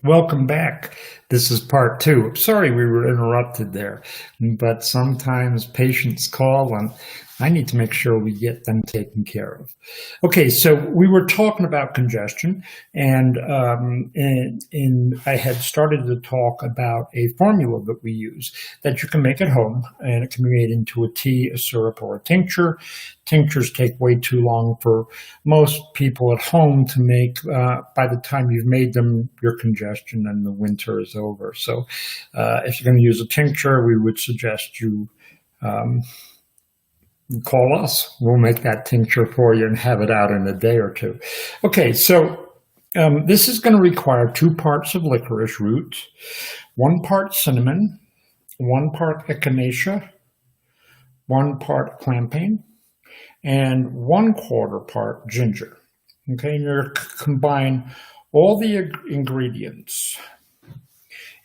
Welcome back. This is part two. I'm sorry we were interrupted there, but sometimes patients call and I need to make sure we get them taken care of. Okay, so we were talking about congestion, and I had started to talk about a formula that we use that you can make at home, and it can be made into a tea, a syrup, or a tincture. Tinctures take way too long for most people at home to make. By the time you've made them, your congestion and the winter is over. So if you're going to use a tincture, we would suggest you call us. We'll make that tincture for you and have it out in a day or two. Okay, so this is going to require 2 parts of licorice root, 1 part cinnamon, 1 part echinacea, 1 part plantain, and 1/4 part ginger. Okay, and you're combine all the ingredients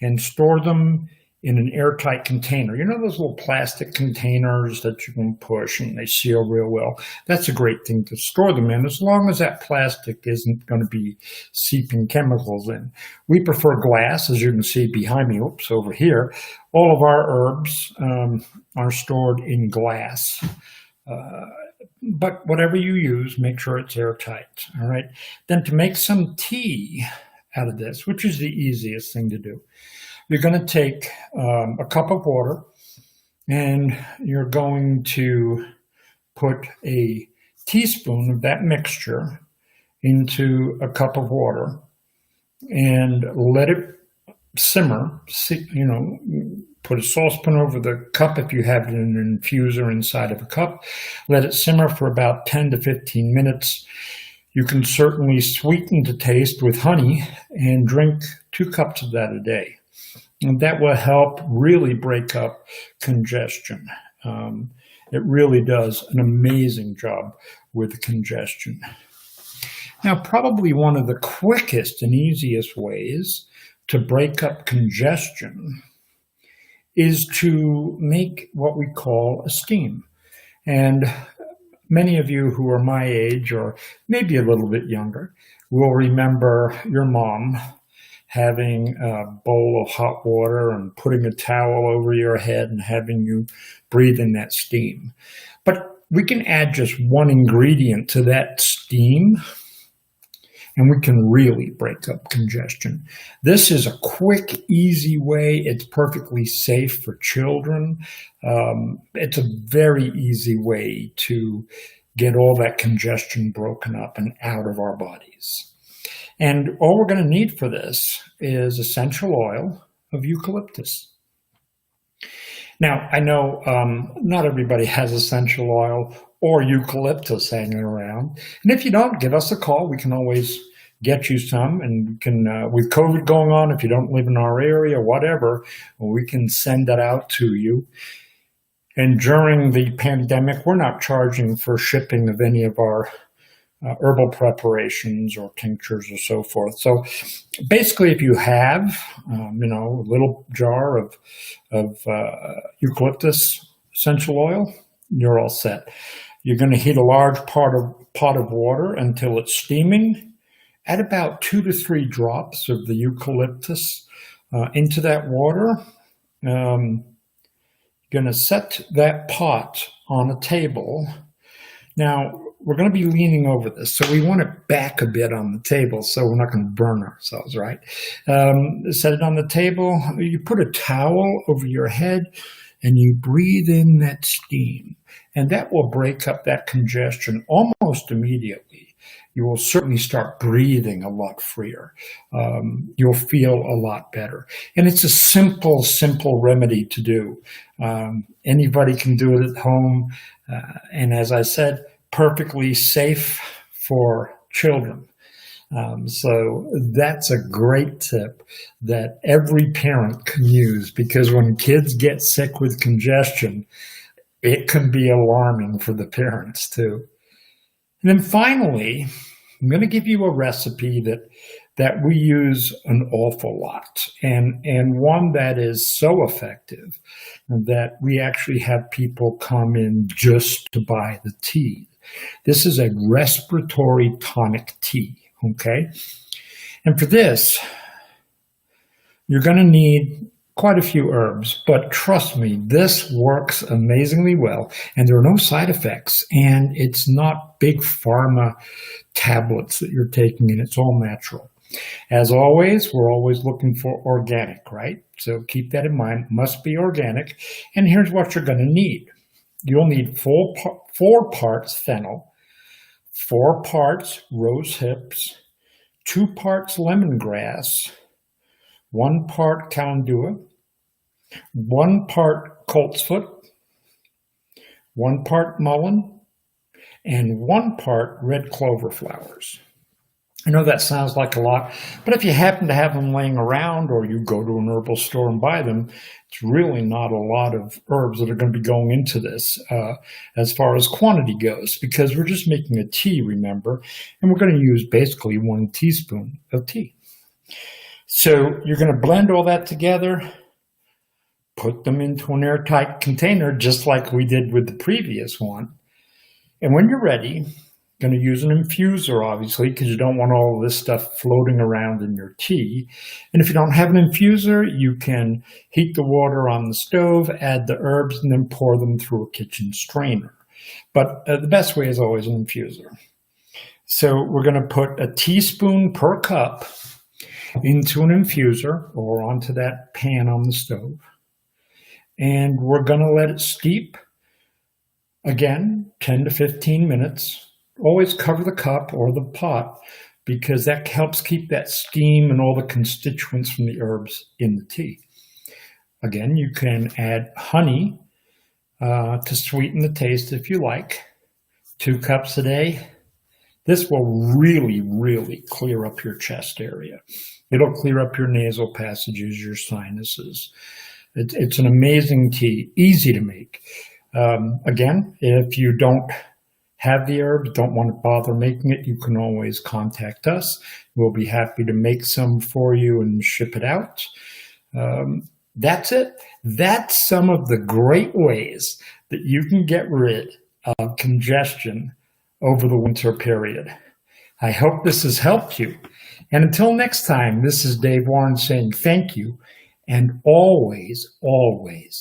and store them in an airtight container. You know those little plastic containers that you can push and they seal real well? That's a great thing to store them in, as long as that plastic isn't going to be seeping chemicals in. We prefer glass, as you can see behind me, oops, over here. All of our herbs are stored in glass. But whatever you use, make sure it's airtight, all right? Then to make some tea out of this, which is the easiest thing to do, you're going to take a cup of water, and you're going to put a teaspoon of that mixture into a cup of water and let it simmer. Put a saucepan over the cup if you have it in an infuser inside of a cup. Let it simmer for about 10 to 15 minutes. You can certainly sweeten to taste with honey and drink 2 cups of that a day. And that will help really break up congestion. It really does an amazing job with congestion. Now, probably one of the quickest and easiest ways to break up congestion is to make what we call a steam. And many of you who are my age, or maybe a little bit younger, will remember your mom having a bowl of hot water and putting a towel over your head and having you breathe in that steam. But we can add just 1 ingredient to that steam, and we can really break up congestion. This is a quick, easy way. It's perfectly safe for children. It's a very easy way to get all that congestion broken up and out of our bodies. And all we're going to need for this is essential oil of eucalyptus. Now, I know not everybody has essential oil or eucalyptus hanging around. And if you don't, give us a call. We can always get you some. And we can, with COVID going on, if you don't live in our area, whatever, we can send that out to you. And during the pandemic, we're not charging for shipping of any of our herbal preparations or tinctures or so forth. So basically, if you have, a little jar of eucalyptus essential oil, you're all set. You're going to heat a large pot of water until it's steaming. Add about 2 to 3 drops of the eucalyptus into that water. You're going to set that pot on a table. Now, we're going to be leaning over this, so we want it back a bit on the table so we're not going to burn ourselves, right? Set it on the table. You put a towel over your head, and you breathe in that steam, and that will break up that congestion almost immediately. You will certainly start breathing a lot freer. You'll feel a lot better. And it's a simple remedy to do. Anybody can do it at home. And as I said, perfectly safe for children. So that's a great tip that every parent can use, because when kids get sick with congestion, it can be alarming for the parents too. And then finally, I'm going to give you a recipe that we use an awful lot, and one that is so effective that we actually have people come in just to buy the tea. This is a respiratory tonic tea, okay? And for this, You're going to need quite a few herbs, but trust me, this works amazingly well, and there are no side effects, and it's not big pharma tablets that you're taking, and it's all natural. As always, we're always looking for organic, right? So keep that in mind. Must be organic. And here's what you're going to need. You'll need 4 parts fennel, 4 parts rose hips, 2 parts lemongrass, 1 part calendula, 1 part coltsfoot, 1 part mullein, and 1 part red clover flowers. I know that sounds like a lot, but if you happen to have them laying around or you go to an herbal store and buy them, it's really not a lot of herbs that are going to be going into this as far as quantity goes, because we're just making a tea, remember, and we're going to use basically 1 teaspoon of tea. So you're going to blend all that together, put them into an airtight container, just like we did with the previous one. And when you're ready, going to use an infuser, obviously, because you don't want all of this stuff floating around in your tea. And if you don't have an infuser, you can heat the water on the stove, add the herbs, and then pour them through a kitchen strainer. But the best way is always an infuser. So we're going to put a teaspoon per cup into an infuser or onto that pan on the stove. And we're going to let it steep, again, 10 to 15 minutes. Always cover the cup or the pot because that helps keep that steam and all the constituents from the herbs in the tea. Again, you can add honey to sweeten the taste if you like. 2 cups a day. This will really, really clear up your chest area. It'll clear up your nasal passages, your sinuses. It's an amazing tea, easy to make. Again, if you don't have the herbs, don't want to bother making it, you can always contact us. We'll be happy to make some for you and ship it out. That's it. That's some of the great ways that you can get rid of congestion over the winter period. I hope this has helped you. And until next time, this is Dave Warren saying thank you, and always, always